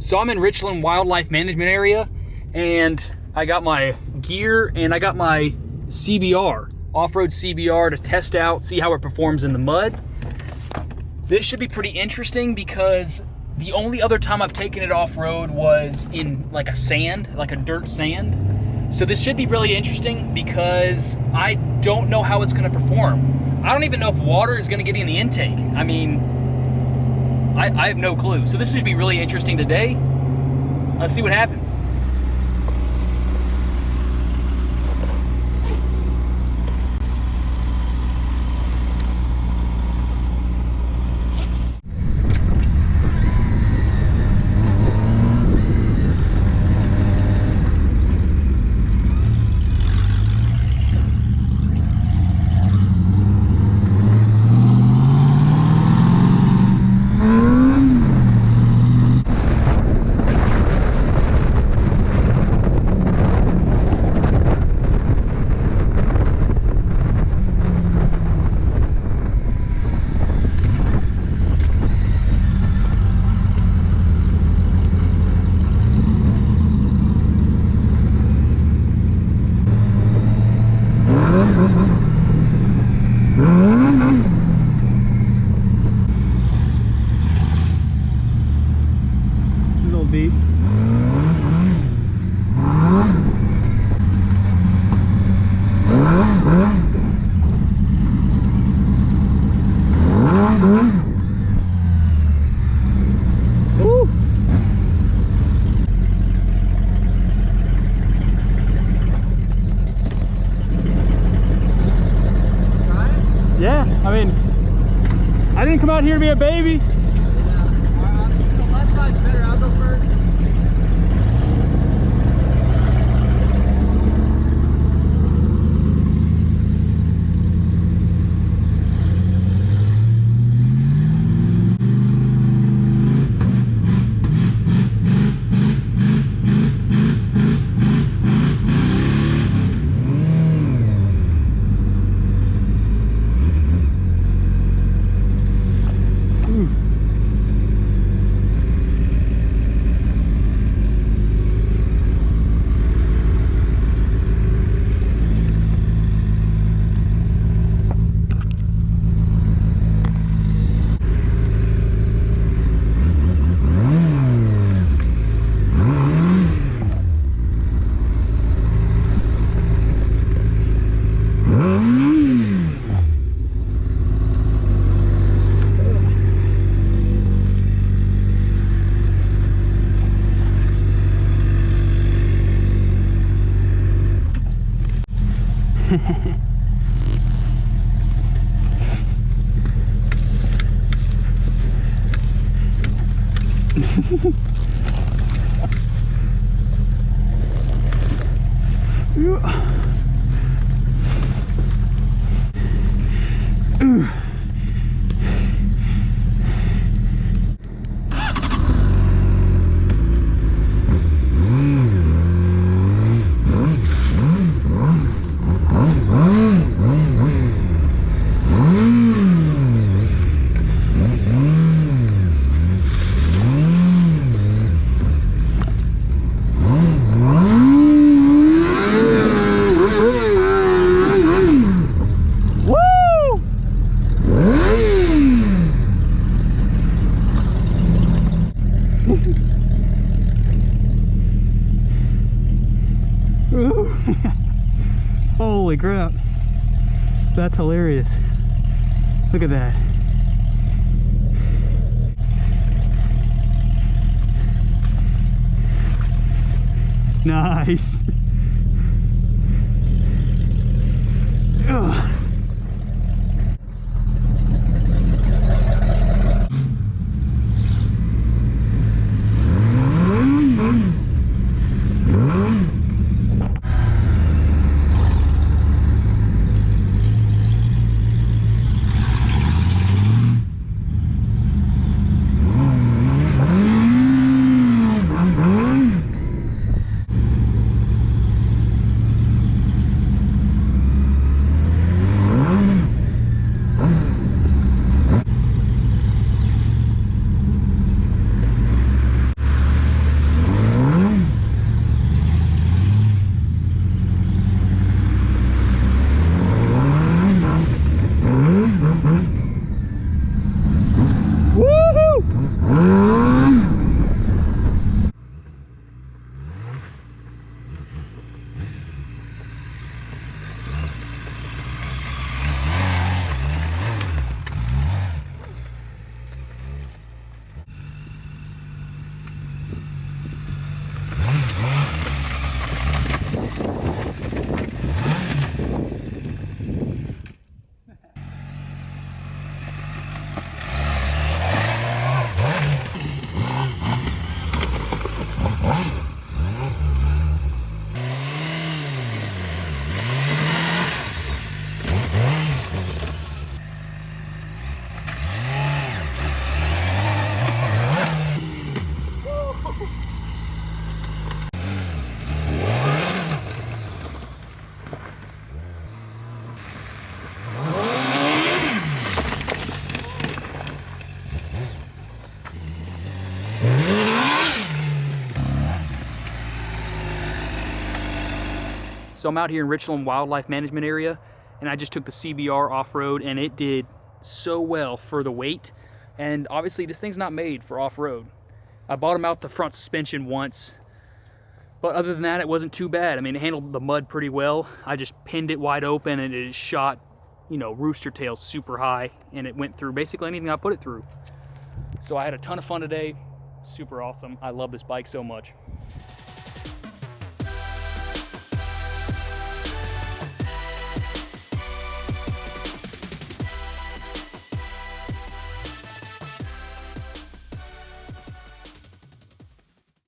So I'm in Richland Wildlife Management Area, and I got my gear and I got my CBR, off-road CBR, to test out, see how it performs in the mud. This should be pretty interesting because the only other time I've taken it off-road was in like a sand, like a dirt sand. So this should be really interesting because I don't know how it's gonna perform. I don't even know if water is gonna get in the intake. I mean, I have no clue. So this should be really interesting today. Let's see what happens. Deep. Woo. Yeah, I mean, I didn't come out here to be a baby. The left side's better. I'll go first. Holy crap. That's hilarious. Look at that. Nice. Ugh. So I'm out here in Richland Wildlife Management Area, and I just took the CBR off-road, and it did so well for the weight. And obviously this thing's not made for off-road. I bought them out the front suspension once, but other than that, it wasn't too bad. I mean, it handled the mud pretty well. I just pinned it wide open, and it shot, you know, rooster tails super high, and it went through basically anything I put it through. So I had a ton of fun today. Super awesome. I love this bike so much.